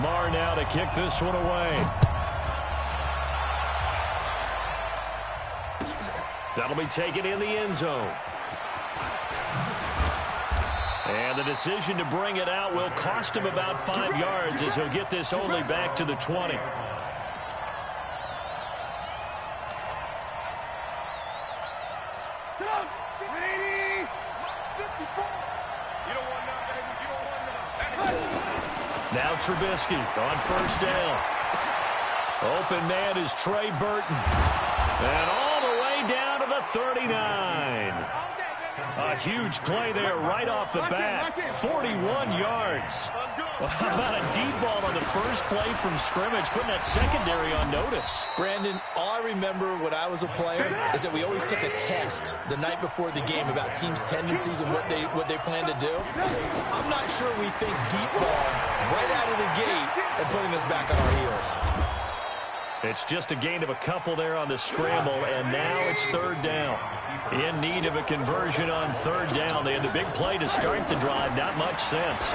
Marr now to kick this one away. That'll be taken in the end zone. And the decision to bring it out will cost him about 5 yards as he'll get this only back to the 20. Now Trubisky on first down. Open man is Trey Burton. And all the way down to the 39. A huge play there right off the bat. 41 yards. How about a deep ball on the first play from scrimmage, putting that secondary on notice? Brandon, all I remember when I was a player is that we always took a test the night before the game about teams' tendencies and what they plan to do. I'm not sure we think deep ball right out of the gate and putting us back on our heels. It's just a gain of a couple there on the scramble, and now it's third down. In need of a conversion on third down. They had the big play to start the drive. Not much sense.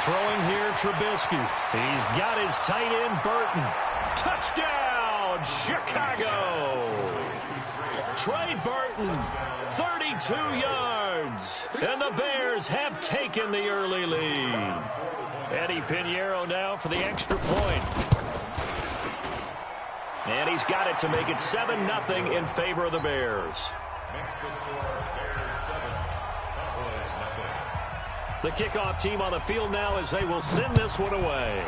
Throwing here, Trubisky. He's got his tight end, Burton. Touchdown, Chicago. Trey Burton, 32 yards. And the Bears have taken the early lead. Eddie Pinheiro now for the extra point. And he's got it to make it 7-0 in favor of the Bears. The kickoff team on the field now as they will send this one away.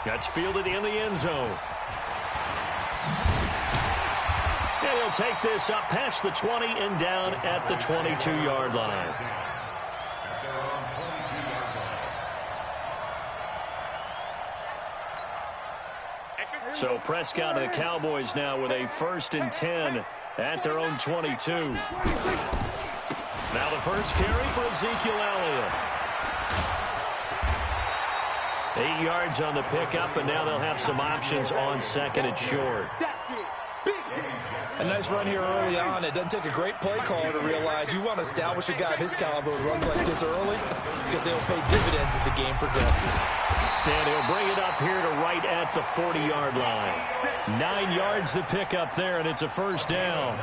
That's fielded in the end zone. And he'll take this up past the 20 and down at the 22-yard line. So Prescott and the Cowboys now with a 1st and 10 at their own 22. Now the first carry for Ezekiel Elliott. 8 yards on the pickup, and now they'll have some options on second and short. A nice run here early on. It doesn't take a great play caller to realize you want to establish a guy of his caliber who runs like this early because they'll pay dividends as the game progresses. And he'll bring it up here to right at the 40-yard line. 9 yards to pick up there, and it's a first down.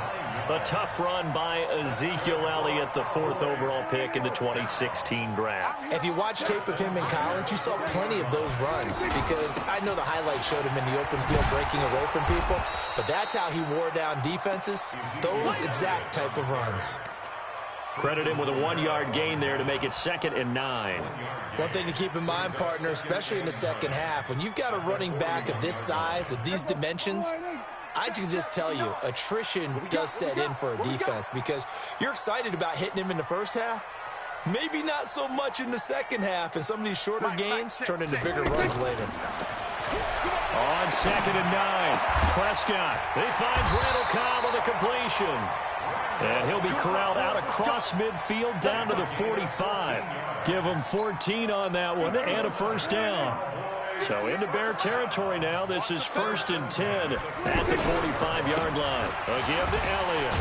A tough run by Ezekiel Elliott, the 4th overall pick in the 2016 draft. If you watch tape of him in college, you saw plenty of those runs because I know the highlights showed him in the open field breaking away from people, but that's how he wore down defenses, those exact type of runs. Credit him with a 1-yard gain there to make it 2nd and 9. One thing to keep in mind, partner, especially in the second half, when you've got a running back of this size, of these dimensions, I can just tell you, attrition does set in for a defense because you're excited about hitting him in the first half. Maybe not so much in the second half, and some of these shorter gains turn into bigger runs later. On 2nd and 9, Prescott. He finds Randall Cobb on the completion. And he'll be corralled out across midfield down to the 45. Give him 14 on that one and a first down. So into Bear territory now. This is 1st and 10 at the 45-yard line. A give to Elliott.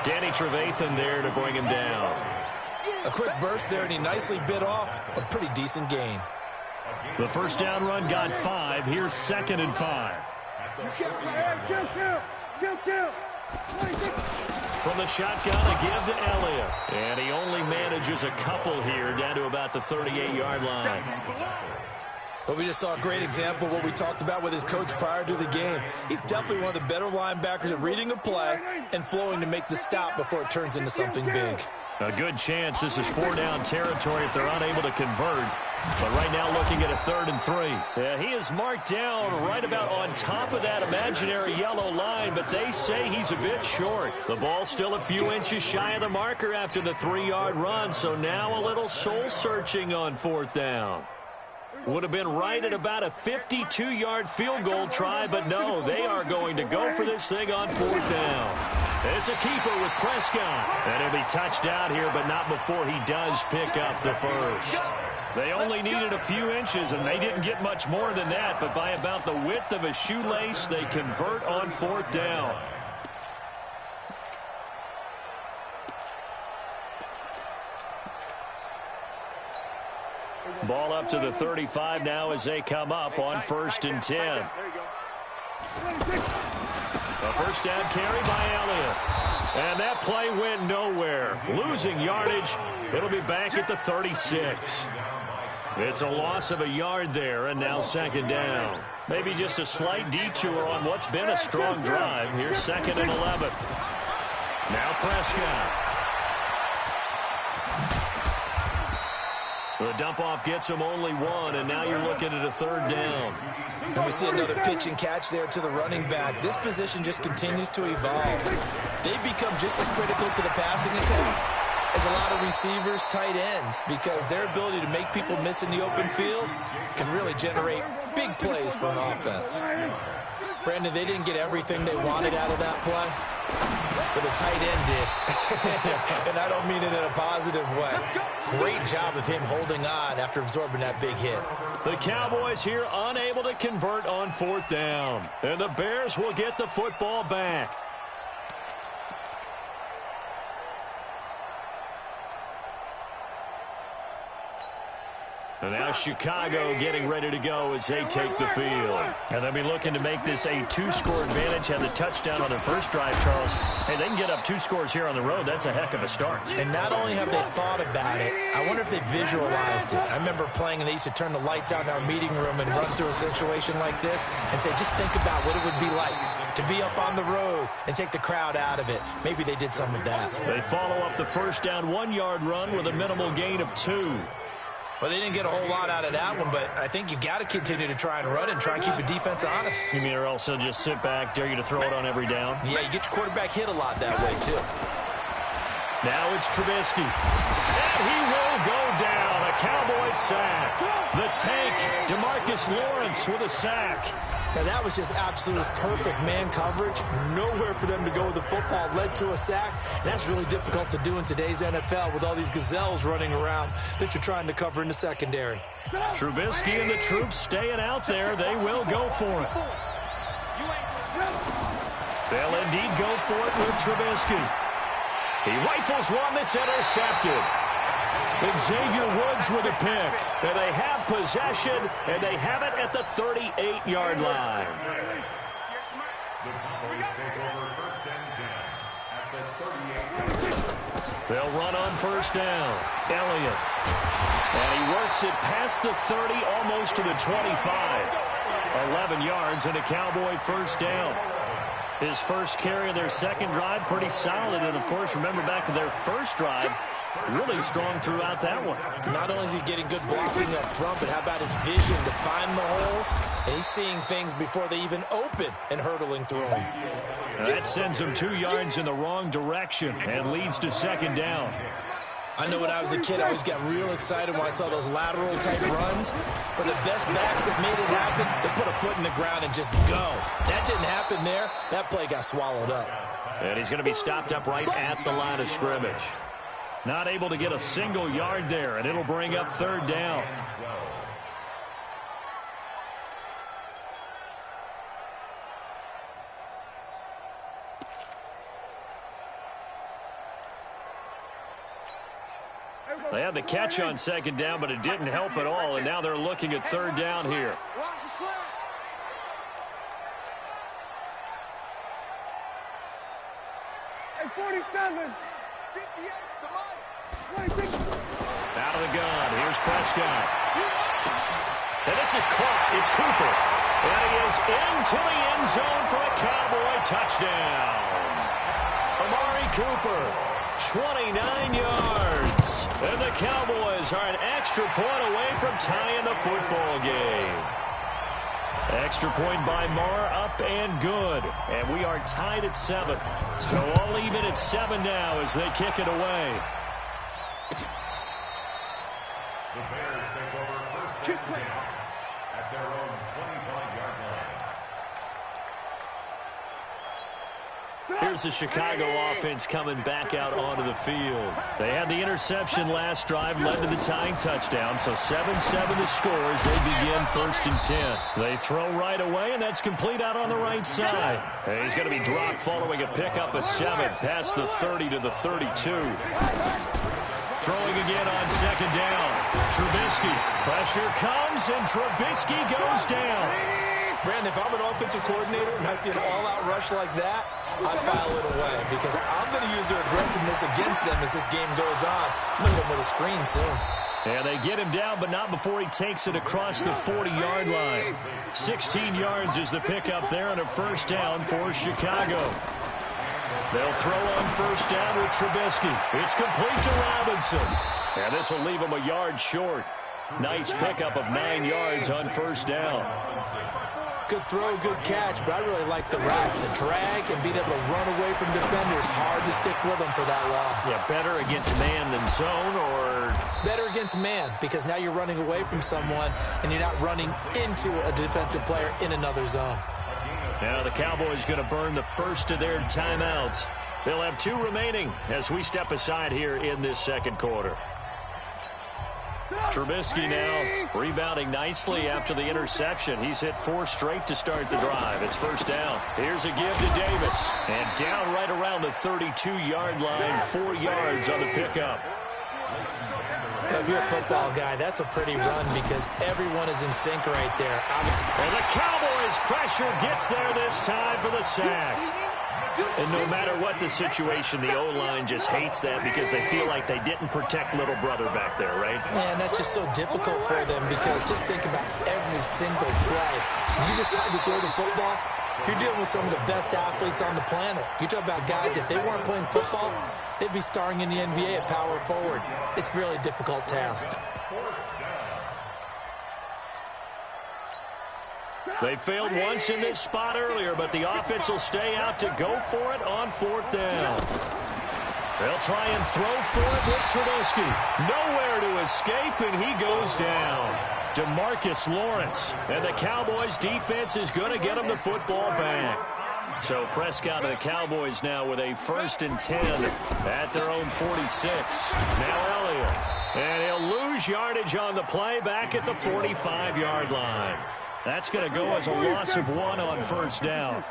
Danny Trevathan there to bring him down. A quick burst there, and he nicely bit off a pretty decent gain. The first down run got 5. Here's 2nd and 5. From the shotgun, a give to Elliott. And he only manages a couple here down to about the 38-yard line. Well, we just saw a great example of what we talked about with his coach prior to the game. He's definitely one of the better linebackers at reading a play and flowing to make the stop before it turns into something big. A good chance this is 4-down territory if they're unable to convert. But right now looking at a 3rd and 3. Yeah, he is marked down right about on top of that imaginary yellow line, but they say he's a bit short. The ball's still a few inches shy of the marker after the 3-yard run, so now a little soul-searching on 4th down. Would have been right at about a 52-yard field goal try, but no, they are going to go for this thing on 4th down. It's a keeper with Prescott. And he'll be touched out here, but not before he does pick up the first. They only needed a few inches, and they didn't get much more than that, but by about the width of a shoelace, they convert on 4th down. Ball up to the 35 now as they come up on 1st and 10. A first down carry by Elliott. And that play went nowhere. Losing yardage. It'll be back at the 36. It's a loss of a yard there, and now 2nd down. Maybe just a slight detour on what's been a strong drive. Here's 2nd and 11. Now Prescott. The dump-off gets him only 1, and now you're looking at a 3rd down. And we see another pitch and catch there to the running back. This position just continues to evolve. They become just as critical to the passing attack as a lot of receivers, tight ends, because their ability to make people miss in the open field can really generate big plays for an offense. Brandon, they didn't get everything they wanted out of that play, but the tight end did. And I don't mean it in a positive way. Great job of him holding on after absorbing that big hit. The Cowboys here unable to convert on 4th down. And the Bears will get the football back. And now Chicago getting ready to go as they take the field. And they'll be looking to make this a 2-score advantage. Had the touchdown on their first drive, Charles. Hey, they can get up 2 scores here on the road. That's a heck of a start. And not only have they thought about it, I wonder if they visualized it. I remember playing, and they used to turn the lights out in our meeting room and run through a situation like this and say, just think about what it would be like to be up on the road and take the crowd out of it. Maybe they did some of that. They follow up the first down 1-yard run with a minimal gain of 2. Well, they didn't get a whole lot out of that one, but I think you've got to continue to try and run and try and keep the defense honest. You mean or else they'll just sit back, dare you to throw it on every down? Yeah, you get your quarterback hit a lot that way, too. Now it's Trubisky. And he will go down. A Cowboys sack. The tank, DeMarcus Lawrence with a sack. Now, that was just absolute perfect man coverage. Nowhere for them to go with the football. Led to a sack. And that's really difficult to do in today's NFL with all these gazelles running around that you're trying to cover in the secondary. Trubisky and the troops staying out there. They will go for it. They'll indeed go for it with Trubisky. He rifles one that's intercepted. Xavier Woods with a pick. And they have possession, and they have it at the 38-yard line. They'll run on first down. Elliott. And he works it past the 30, almost to the 25. 11 yards and a Cowboy first down. His first carry of their second drive, pretty solid. And, of course, remember back to their first drive, really strong throughout that one. Not only is he getting good blocking up front, but how about his vision to find the holes? And he's seeing things before they even open and hurtling through them. That sends him 2 yards in the wrong direction and leads to second down. I know when I was a kid, I always got real excited when I saw those lateral-type runs. But the best backs that made it happen, they put a foot in the ground and just go. That didn't happen there. That play got swallowed up. And he's going to be stopped up right at the line of scrimmage. Not able to get a single yard there, and it'll bring up third down. They had the catch on second down, but it didn't help at all, and now they're looking at third down here. Hey, 47. Out of the gun. Here's Prescott. And this is caught. It's Cooper. And he is into the end zone for a Cowboy touchdown. Amari Cooper, 29 yards. And the Cowboys are an extra point away from tying the football game. Extra point by Marr, up and good. And we are tied at 7. So all even at 7 now as they kick it away. The Bears take over first and 10 at their own 25-yard line. Here's the Chicago offense coming back out onto the field. They had the interception last drive, led to the tying touchdown. So 7-7 the score as they begin first and 10. They throw right away, and that's complete out on the right side. And he's going to be dropped following a pickup of 7 past the 30 to the 32. Throwing again on second down. Trubisky. Pressure comes, and Trubisky goes down. Brandon, if I'm an offensive coordinator and I see an all-out rush like that, I file it away because I'm going to use their aggressiveness against them as this game goes on. I'm going to hit them with a screen soon. And they get him down, but not before he takes it across the 40-yard line. 16 yards is the pickup there and a first down for Chicago. They'll throw on first down with Trubisky. It's complete to Robinson. And this will leave him a yard short. Nice pickup of 9 yards on first down. Good throw, good catch, but I really like the route, the drag, and being able to run away from defenders. Hard to stick with them for that long. Yeah, better against man than zone, or? Better against man, because now you're running away from someone, and you're not running into a defensive player in another zone. Now the Cowboys going to burn the first of their timeouts. They'll have 2 remaining as we step aside here in this second quarter. Trubisky now rebounding nicely after the interception. He's hit 4 straight to start the drive. It's first down. Here's a give to Davis. And down right around the 32-yard line, 4 yards on the pickup. If you're a football guy, that's a pretty run because everyone is in sync right there. And the Cowboys pressure gets there this time for the sack. And no matter what the situation, the O-line just hates that because they feel like they didn't protect little brother back there, right? Man, that's just so difficult for them because just think about every single play. When you decide to throw the football, you're dealing with some of the best athletes on the planet. You talk about guys, if they weren't playing football, they'd be starring in the NBA at power forward. It's a really difficult task. They failed once in this spot earlier, but the offense will stay out to go for it on fourth down. They'll try and throw for it with Trubisky. Nowhere to escape, and he goes down. DeMarcus Lawrence. And the Cowboys defense is going to get him the football back. So Prescott and the Cowboys now with a 1st and 10 at their own 46. Now Elliott. And he'll lose yardage on the play back at the 45-yard line. That's going to go as a loss of 1 on first down.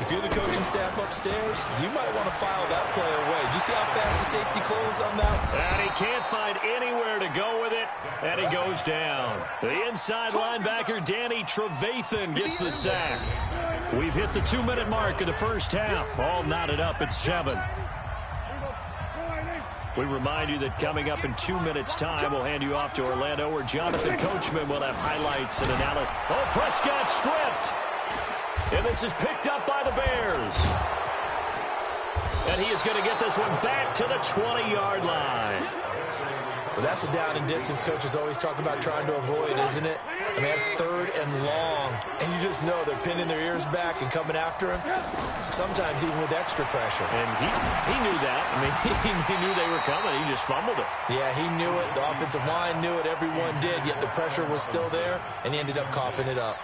If you're the coaching staff upstairs, you might want to file that play away. Did you see how fast the safety closed on that? And he can't find anywhere to go with it, and he goes down. The inside linebacker, Danny Trevathan, gets the sack. We've hit the 2-minute mark of the first half. All knotted up at 7. We remind you that coming up in 2 minutes' time, we'll hand you off to Orlando, where Jonathan Coachman will have highlights and analysis. Oh, Prescott stripped. And this is picked up by the Bears. And he is going to get this one back to the 20-yard line. Well, that's a down and distance coaches always talk about trying to avoid, isn't it? I mean, that's 3rd and long. And you just know they're pinning their ears back and coming after him, sometimes even with extra pressure. And he knew that. I mean, he knew they were coming. He just fumbled it. Yeah, he knew it. The offensive line knew it. Everyone did, yet the pressure was still there, and he ended up coughing it up.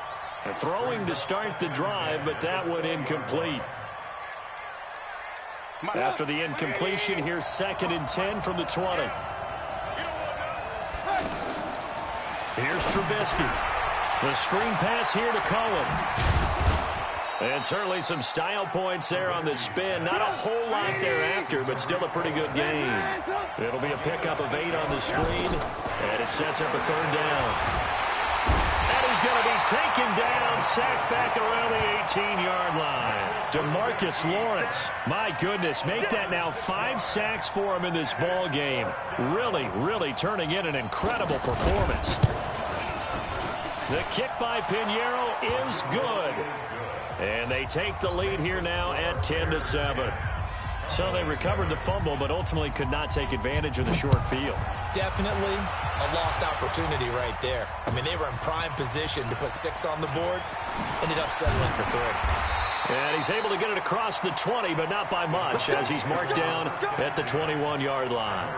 Throwing to start the drive, but that one incomplete. After the incompletion, here's 2nd and 10 from the 20. Here's Trubisky. The screen pass here to Cohen. And certainly some style points there on the spin. Not a whole lot thereafter, but still a pretty good game. It'll be a pickup of 8 on the screen, and it sets up a 3rd down. And he's going to be taken down, sacked back around the 18-yard line. DeMarcus Lawrence, my goodness, make that now 5 sacks for him in this ball game. Really, really turning in an incredible performance. The kick by Pinheiro is good. And they take the lead here now at 10-7. So they recovered the fumble, but ultimately could not take advantage of the short field. Definitely a lost opportunity right there. I mean, they were in prime position to put 6 on the board. Ended up settling for 3. And he's able to get it across the 20, but not by much, as he's marked down at the 21-yard line.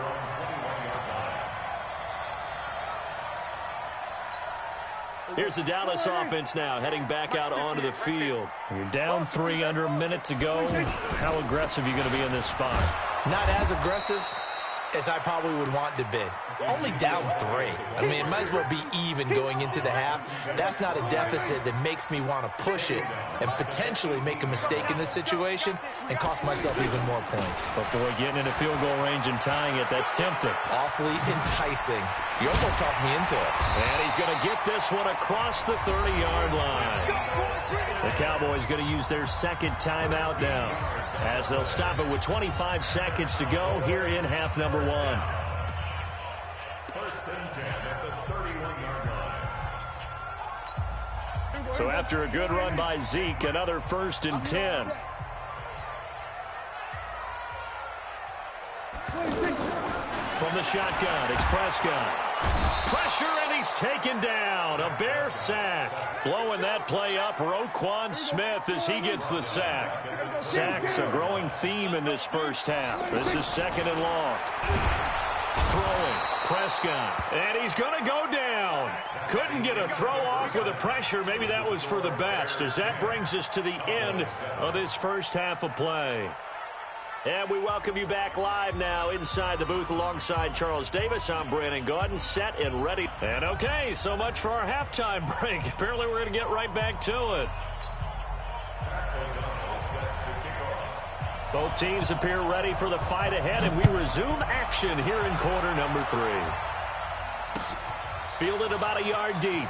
Here's the Dallas offense now, heading back out onto the field. You're down 3, under a minute to go. How aggressive are you going to be in this spot? Not as aggressive as I probably would want to be. Only down 3. I mean, it might as well be even going into the half. That's not a deficit that makes me want to push it and potentially make a mistake in this situation and cost myself even more points. But boy, getting into field goal range and tying it, that's tempting. Awfully enticing. You almost talked me into it. And he's going to get this one across the 30-yard line. The Cowboys going to use their second timeout now, as they'll stop it with 25 seconds to go here in half number 1. First and 10 at the 31-yard line. So after a good run by Zeke, another first and 10. From the shotgun, it's Prescott. Pressure, and he's taken down. A Bear sack. Blowing that play up, Roquan Smith as he gets the sack. Sacks a growing theme in this first half. This is second and long. Throwing, Prescott, and he's going to go down. Couldn't get a throw off with the pressure. Maybe that was for the best, as that brings us to the end of this first half of play. And we welcome you back live now inside the booth alongside Charles Davis. I'm Brandon Gaudin, set and ready. And okay, so much for our halftime break. Apparently we're going to get right back to it. Both teams appear ready for the fight ahead, and we resume action here in quarter number 3. Fielded about a yard deep.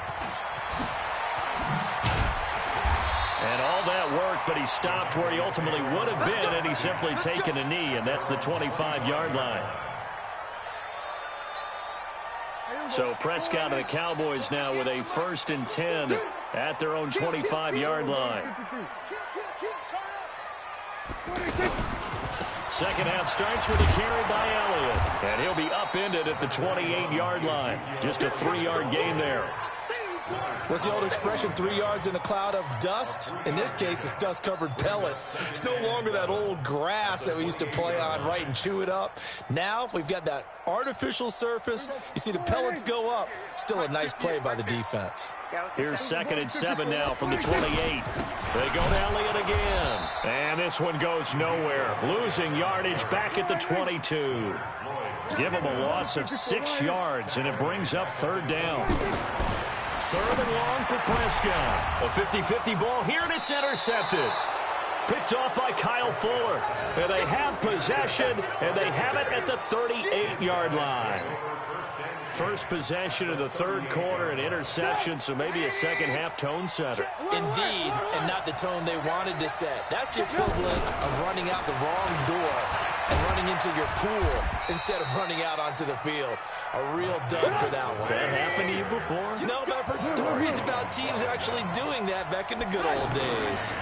And all that work, but he stopped where he ultimately would have been, and he's simply taken a knee, and that's the 25-yard line. So Prescott and the Cowboys now with a first and 10 at their own 25-yard line. Second half starts with a carry by Elliott, and he'll be upended at the 28-yard line. Just a 3-yard gain there. What's the old expression, 3 yards in a cloud of dust? In this case, it's dust-covered pellets. It's no longer that old grass that we used to play on, right, and chew it up. Now we've got that artificial surface. You see the pellets go up. Still a nice play by the defense. Here's second and 7 now from the 28. They go to Elliott again. And this one goes nowhere. Losing yardage back at the 22. Give him a loss of 6 yards, and it brings up third down. Third and long for Prescott. A 50-50 ball here, and it's intercepted. Picked off by Kyle Fuller. And they have possession, and they have it at the 38-yard line. First possession of the third quarter, an interception, so maybe a second-half tone setter. Indeed, and not the tone they wanted to set. That's the equivalent of running out the wrong door and running into your pool instead of running out onto the field. A real dud for that one. Has that happened to you before? No, but I've heard stories about teams actually doing that back in the good old days.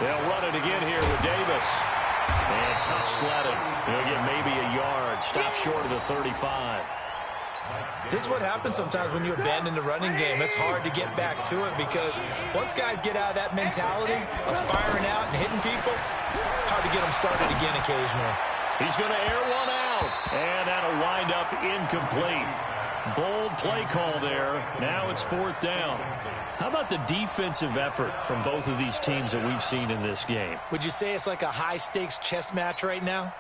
They'll run it again here with Davis. And tough sledding. He'll get maybe a yard. Stop short of the 35. This is what happens sometimes when you abandon the running game. It's hard to get back to it because once guys get out of that mentality of firing out and hitting people, hard to get them started again occasionally. He's going to air one out, and that'll wind up incomplete. Bold play call there. Now it's fourth down. How about the defensive effort from both of these teams that we've seen in this game? Would you say it's like a high-stakes chess match right now?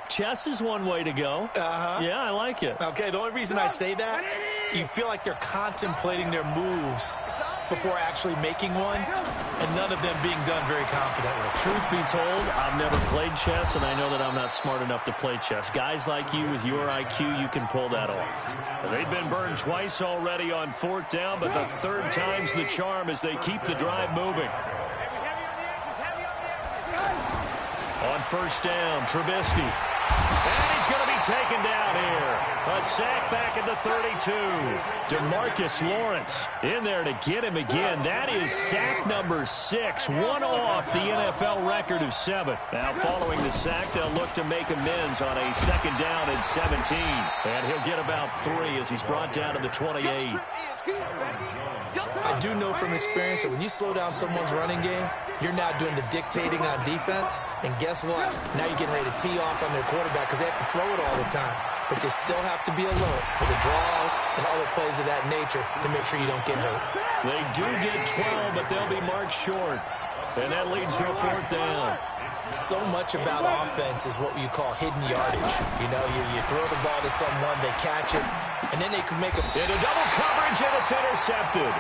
Chess is one way to go. Yeah, I like it. Okay, the only reason I say that, you feel like they're contemplating their moves before actually making one, and none of them being done very confidently. Truth be told, I've never played chess, and I know that I'm not smart enough to play chess. Guys like you with your IQ, you can pull that off. They've been burned twice already on fourth down, but the third time's the charm as they keep the drive moving. On first down, Trubisky. And he's going to be taken down here. A sack back at the 32. DeMarcus Lawrence in there to get him again. That is sack number 6. One off the NFL record of 7. Now following the sack, they'll look to make amends on a second down and 17. And he'll get about 3 as he's brought down to the 28. I do know from experience that when you slow down someone's running game, you're now doing the dictating on defense. And guess what? Now you're getting ready to tee off on their quarterback because they have to throw it all the time. But you still have to be alert for the draws and other plays of that nature to make sure you don't get hurt. They do get 12, but they'll be marked short. And that leads to a 4th down. So much about offense is what you call hidden yardage. You know, you throw the ball to someone, they catch it, and then they can make a... Into double coverage, and it's intercepted.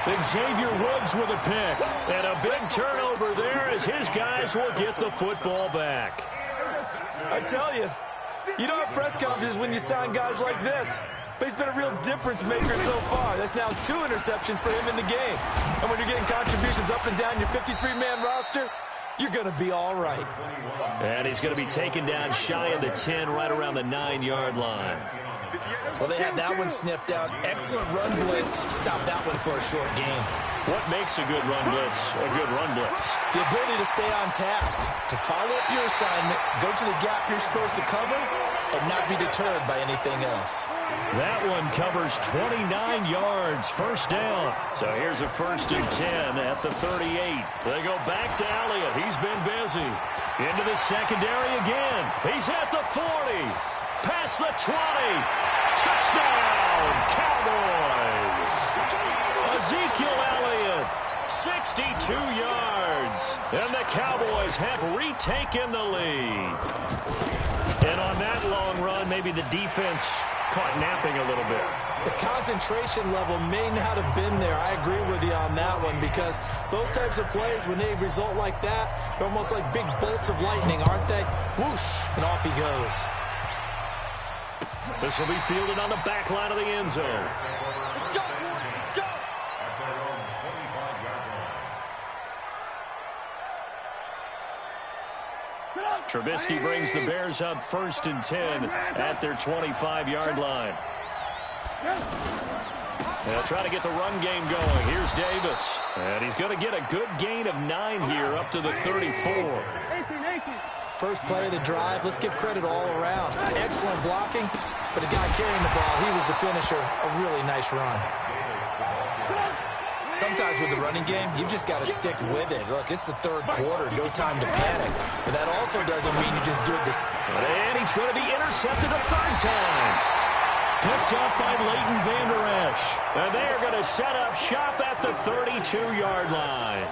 Xavier Woods with a pick. And a big turnover there as his guys will get the football back. I tell you, you don't have press conferences when you sign guys like this. But he's been a real difference maker so far. That's now 2 interceptions for him in the game. And when you're getting contributions up and down your 53-man roster, you're going to be all right. And he's going to be taken down shy of the 10, right around the 9-yard line. Well, they had that one sniffed out. Excellent run blitz. Stop that one for a short gain. What makes a good run blitz a good run blitz? The ability to stay on task, to follow up your assignment, go to the gap you're supposed to cover, and not be deterred by anything else. That one covers 29 yards, 1st down. So here's a 1st and 10 at the 38. They go back to Elliott. He's been busy. Into the secondary again. He's at the 40. Past the 20. Touchdown, Cowboys. Ezekiel Elliott, 62 yards. And the Cowboys have retaken the lead. And on that long run, maybe the defense caught napping a little bit. The concentration level may not have been there. I agree with you on that one, because those types of plays, when they result like that, they're almost like big bolts of lightning, aren't they? Whoosh, and off he goes. This will be fielded on the back line of the end zone. Let's go, let's go. Trubisky brings the Bears up 1st and 10 at their 25-yard line. They'll try to get the run game going. Here's Davis. And he's going to get a good gain of 9 here up to the 34. First play of the drive, let's give credit all around. Excellent blocking, but the guy carrying the ball, he was the finisher. A really nice run. Sometimes with the running game, you've just got to stick with it. Look, it's the 3rd quarter, no time to panic. But that also doesn't mean you just do it this... And he's going to be intercepted a 3rd time. Picked up by Leighton Vander Esch. And they are going to set up shop at the 32-yard line.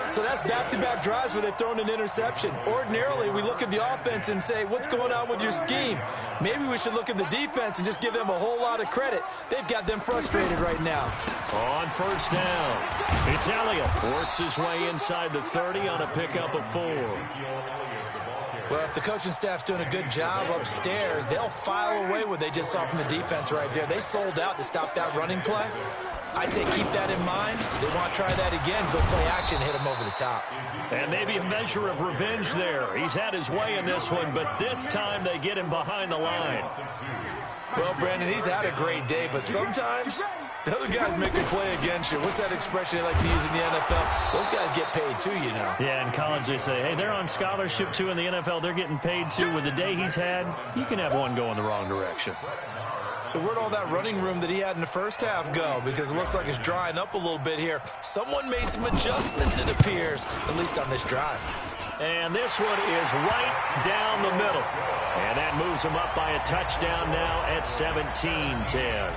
So that's back-to-back drives where they've thrown an interception. Ordinarily, we look at the offense and say, what's going on with your scheme? Maybe we should look at the defense and just give them a whole lot of credit. They've got them frustrated right now. On 1st down, it's Elliott. Works his way inside the 30 on a pickup of 4. Well, if the coaching staff's doing a good job upstairs, they'll file away what they just saw from the defense right there. They sold out to stop that running play. I'd say keep that in mind. They want to try that again, go play action, hit him over the top. And maybe a measure of revenge there. He's had his way in this one, but this time they get him behind the line. Well, Brandon, he's had a great day, but sometimes the other guys make a play against you. What's that expression they like to use in the NFL? Those guys get paid too, you know. Yeah, in college they say, hey, they're on scholarship too. In the NFL, they're getting paid too. With the day he's had, you can have one go in the wrong direction. So where'd all that running room that he had in the first half go? Because it looks like it's drying up a little bit here. Someone made some adjustments, it appears, at least on this drive. And this one is right down the middle. And that moves him up by a touchdown now at 17-10.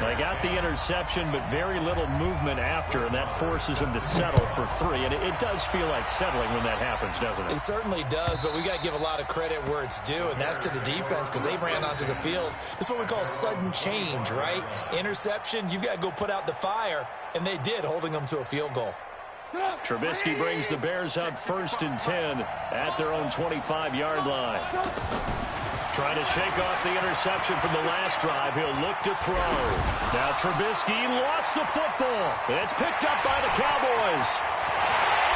They got the interception, but very little movement after, and that forces him to settle for 3. And it does feel like settling when that happens, doesn't it? It certainly does, but we got to give a lot of credit where it's due, and that's to the defense because they ran onto the field. This is what we call sudden change, right? Interception, you got to go put out the fire, and they did, holding them to a field goal. Trubisky brings the Bears up 1st and 10 at their own 25-yard line. Trying to shake off the interception from the last drive. He'll look to throw. Now Trubisky lost the football. It's picked up by the Cowboys.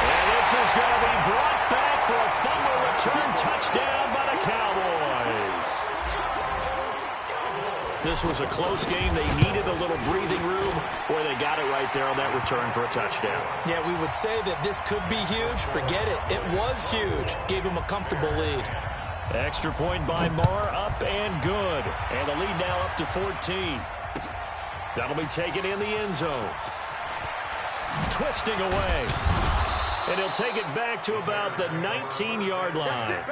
And this is going to be brought back for a fumble return touchdown by the Cowboys. This was a close game. They needed a little breathing room. Boy, they got it right there on that return for a touchdown. Yeah, we would say that this could be huge. Forget it. It was huge. Gave him a comfortable lead. Extra point by Marr, up and good. And the lead now up to 14. That'll be taken in the end zone. Twisting away. And he'll take it back to about the 19-yard line.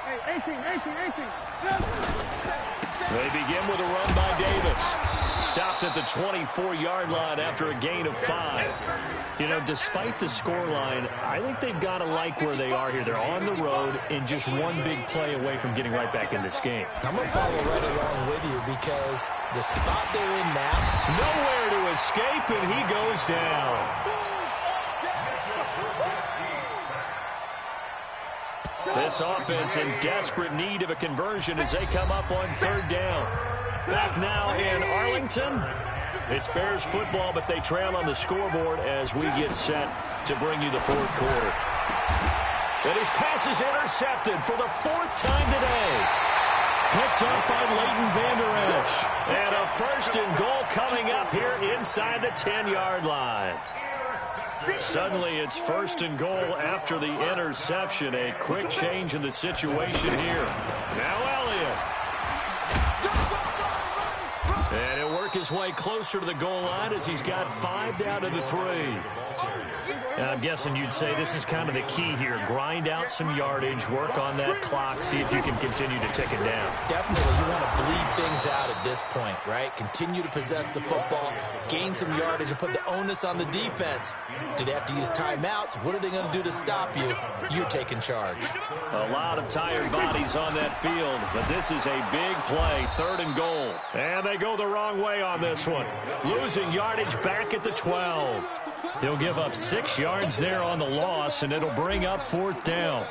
Hey, 18. They begin with a run by Davis. Stopped at the 24-yard line after a gain of 5. You know, despite the scoreline, I think they've got to like where they are here. They're on the road and just one big play away from getting right back in this game. I'm going to follow right along with you because the spot they're in now, nowhere to escape, and he goes down. This offense in desperate need of a conversion as they come up on 3rd down. Back now in Arlington. It's Bears football, but they trail on the scoreboard as we get set to bring you the 4th quarter. And his pass is intercepted for the 4th time today. Picked up by Leighton Vander Esch. And a 1st and goal coming up here inside the 10-yard line. Suddenly it's 1st and goal after the interception. A quick change in the situation here. Now Elliott. And he'll work his way closer to the goal line as he's got 5 down to the 3. Now, I'm guessing you'd say this is kind of the key here. Grind out some yardage, work on that clock, see if you can continue to tick it down. Definitely, you want to bleed things out at this point, right? Continue to possess the football, gain some yardage, and put the onus on the defense. Do they have to use timeouts? What are they going to do to stop you? You're taking charge. A lot of tired bodies on that field, but this is a big play, 3rd and goal. And they go the wrong way on this one. Losing yardage back at the 12. He'll give up 6 yards there on the loss, and it'll bring up 4th down.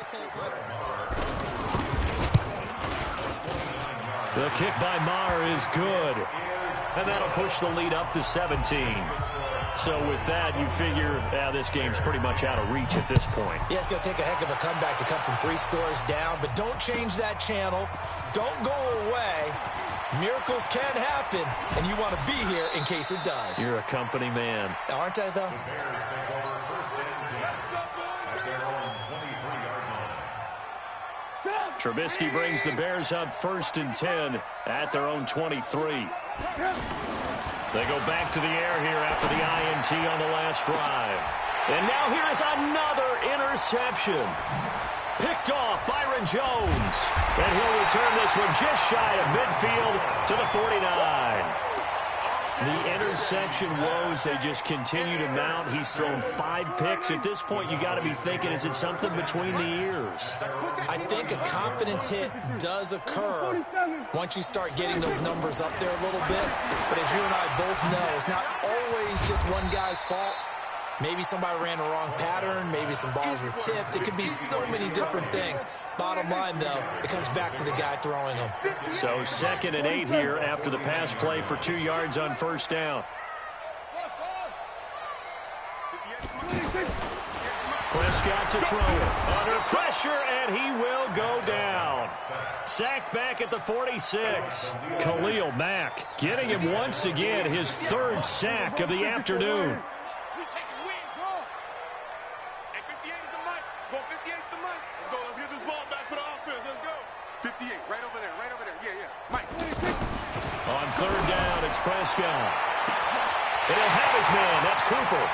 The kick by Maher is good. And that'll push the lead up to 17. So with that, you figure this game's pretty much out of reach at this point. Yeah, it's going to take a heck of a comeback to come from 3 scores down, but don't change that channel. Don't go away. Miracles can happen, and you want to be here in case it does. You're a company man. Aren't I, though? Trubisky brings the Bears up 1st and 10 at their own 23. They go back to the air here after the INT on the last drive. And now here is another interception. Picked off Byron Jones. And he'll return this one just shy of midfield to the 49. The interception woes, they just continue to mount. He's thrown 5 picks. At this point, you got to be thinking, is it something between the ears? I think a confidence hit does occur once you start getting those numbers up there a little bit. But as you and I both know, it's not always just one guy's fault. Maybe somebody ran the wrong pattern. Maybe some balls were tipped. It could be so many different things. Bottom line, though, it comes back to the guy throwing them. So 2nd and 8 here after the pass play for 2 yards on 1st down. Prescott to throw it. Under pressure, and he will go down. Sacked back at the 46. Khalil Mack getting him once again, his 3rd sack of the afternoon. On 3rd down, it's Prescott. And he'll have his man. That's Cooper.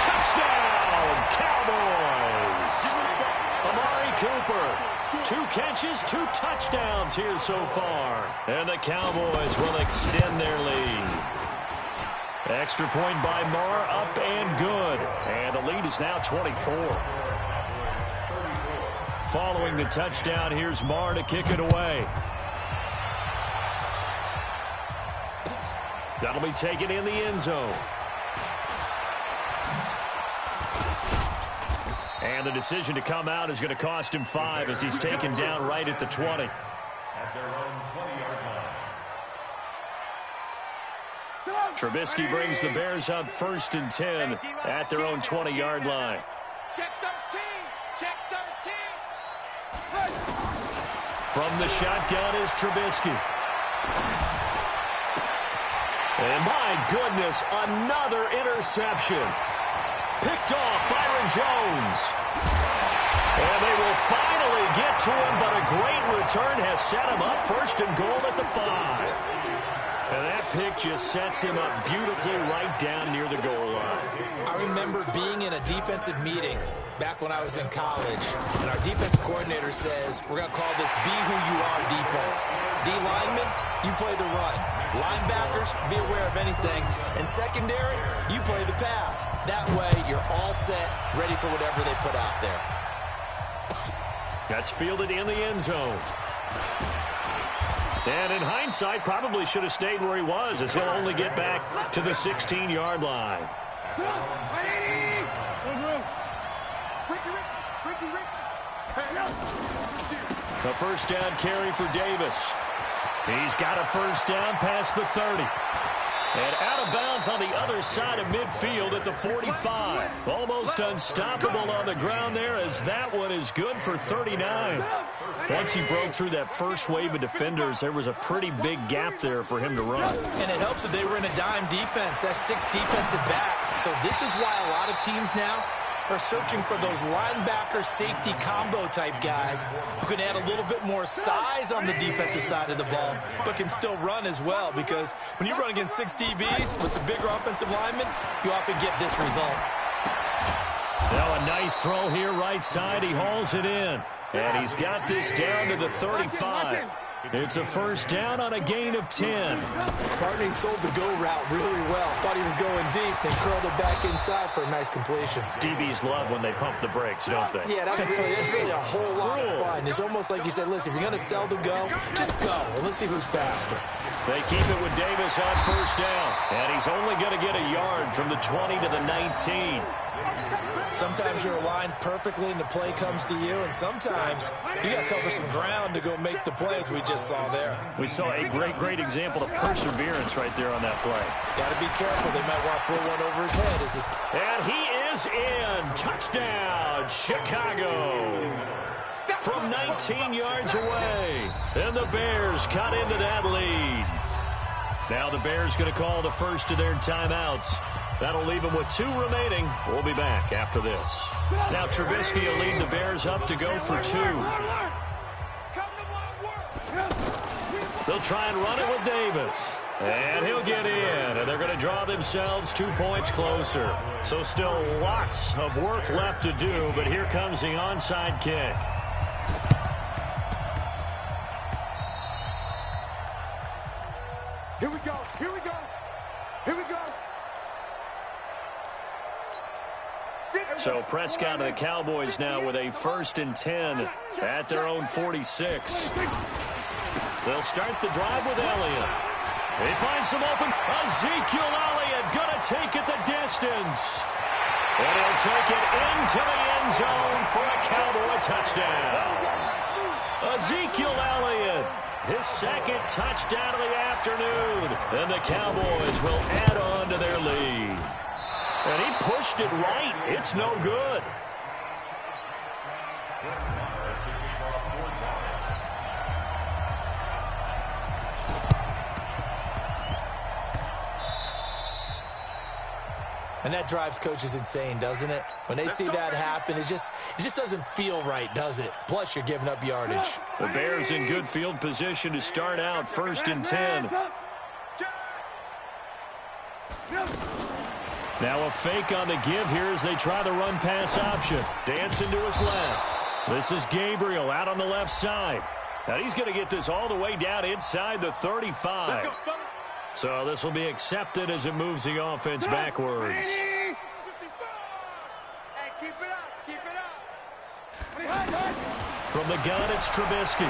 Touchdown, Cowboys. Amari Cooper. 2 catches, 2 touchdowns here so far. And the Cowboys will extend their lead. Extra point by Maher, up and good. And the lead is now 24. Following the touchdown, here's Maher to kick it away. That'll be taken in the end zone. And the decision to come out is going to cost him 5 as he's taken down right at the 20. At their own 20-yard line. Trubisky brings the Bears up 1st and 10 at their own 20-yard line. Check 13. Check 13. From the shotgun is Trubisky. And my goodness, another interception. Picked off Byron Jones. And they will finally get to him, but a great return has set him up 1st and goal at the 5. And that pick just sets him up beautifully right down near the goal line. I remember being in a defensive meeting back when I was in college, and our defensive coordinator says, we're going to call this be who you are defense. D linemen, you play the run. Linebackers, be aware of anything. And secondary, you play the pass. That way, you're all set, ready for whatever they put out there. That's fielded in the end zone. And in hindsight, probably should have stayed where he was, as he'll only get back to the 16-yard line. A first down carry for Davis. He's got a first down past the 30. And out of bounds on the other side of midfield at the 45. Almost unstoppable on the ground there, as that one is good for 39. Once he broke through that first wave of defenders, there was a pretty big gap there for him to run. And it helps that they were in a dime defense. That's 6 defensive backs. So this is why a lot of teams now are searching for those linebacker safety combo type guys who can add a little bit more size on the defensive side of the ball, but can still run as well, because when you run against 6 DBs with some bigger offensive linemen, you often get this result. Now a nice throw here right side. He hauls it in. And he's got this down to the 35. It's a first down on a gain of 10. Partney sold the go route really well. Thought he was going deep, then curled it back inside for a nice completion. DBs love when they pump the brakes, don't they? Yeah, that's really a whole lot of fun. It's almost like you said, listen, if you're going to sell the go, just go. And let's see who's faster. They keep it with Davis on first down. And he's only going to get a yard from the 20 to the 19. Sometimes you're aligned perfectly and the play comes to you, and sometimes you got to cover some ground to go make the play, as we just saw there. We saw a great example of perseverance right there on that play. Got to be careful. They might want to throw one over his head. And he is in. Touchdown, Chicago. From 19 yards away. And the Bears cut into that lead. Now the Bears going to call the first of their timeouts. That'll leave them with 2 remaining. We'll be back after this. Now Trubisky will lead the Bears up to go for 2. They'll try and run it with Davis. And he'll get in. And they're going to draw themselves 2 points closer. So still lots of work left to do. But here comes the onside kick. Here we go. Here we go. Here we go. So Prescott and the Cowboys now with a 1st and 10 at their own 46. They'll start the drive with Elliott. He finds some open. Ezekiel Elliott going to take it the distance. And he'll take it into the end zone for a Cowboy touchdown. Ezekiel Elliott, his 2nd touchdown of the afternoon. And the Cowboys will add on to their lead. And he pushed it right. It's no good. And that drives coaches insane, doesn't it? When they see that happen, it just doesn't feel right, does it? Plus, you're giving up yardage. The Bears in good field position to start out 1st and 10. Now a fake on the give here as they try the run-pass option. Dancing to his left. This is Gabriel out on the left side. Now he's going to get this all the way down inside the 35. So this will be accepted as it moves the offense backwards. Hey, keep it up. Keep it up. From the gun, it's Trubisky.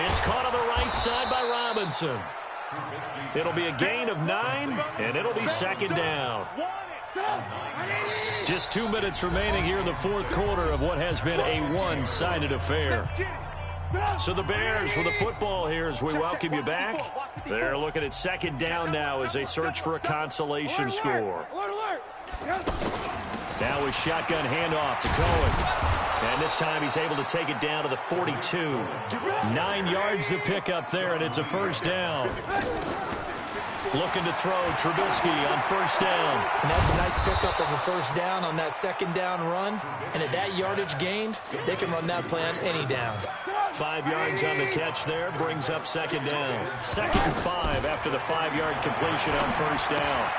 It's caught on the right side by Robinson. It'll be a gain of 9, and it'll be 2nd down. Just 2 minutes remaining here in the 4th quarter of what has been a one-sided affair. So the Bears with the football here as we welcome you back. They're looking at 2nd down now as they search for a consolation score. Now a shotgun handoff to Cohen. And this time he's able to take it down to the 42. 9 yards to pick up there, and it's a 1st down. Looking to throw Trubisky on 1st down. And that's a nice pickup of a 1st down on that 2nd down run. And at that yardage gained, they can run that play on any down. 5 yards on the catch there, brings up 2nd down. 2nd and 5 after the 5-yard completion on 1st down.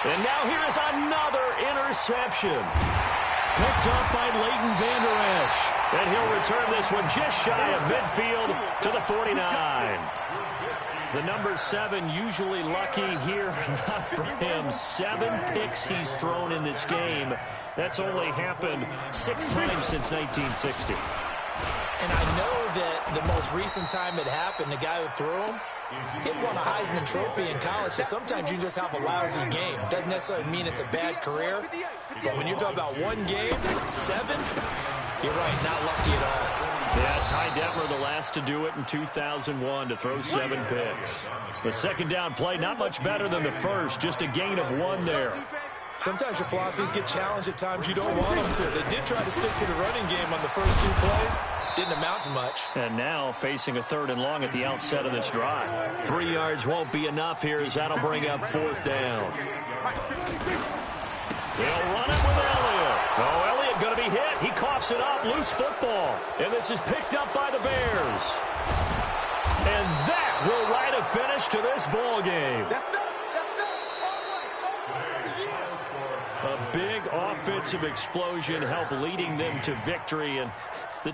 And now here is another interception. Picked up by Leighton Vander Esch. And he'll return this one just shy of midfield to the 49. The number 7 usually lucky here. Not for him. 7 picks he's thrown in this game. That's only happened 6 times since 1960. And I know that the most recent time it happened, the guy who threw him, he won a Heisman Trophy in college, so sometimes you just have a lousy game. Doesn't necessarily mean it's a bad career, but when you're talking about one game, 7, you're right, not lucky at all. Yeah, Ty Detmer the last to do it in 2001 to throw 7 picks. The second down play, not much better than the first, just a gain of 1 there. Sometimes your philosophies get challenged at times you don't want them to. They did try to stick to the running game on the first 2 plays. Didn't amount to much. And now facing a 3rd and long at the outset of this drive. 3 yards won't be enough here as that'll bring up 4th down. They'll run it with Elliott. Oh, Elliott going to be hit. He coughs it up. Loose football. And this is picked up by the Bears. And that will write a finish to this ball game. A big offensive explosion helped leading them to victory. And the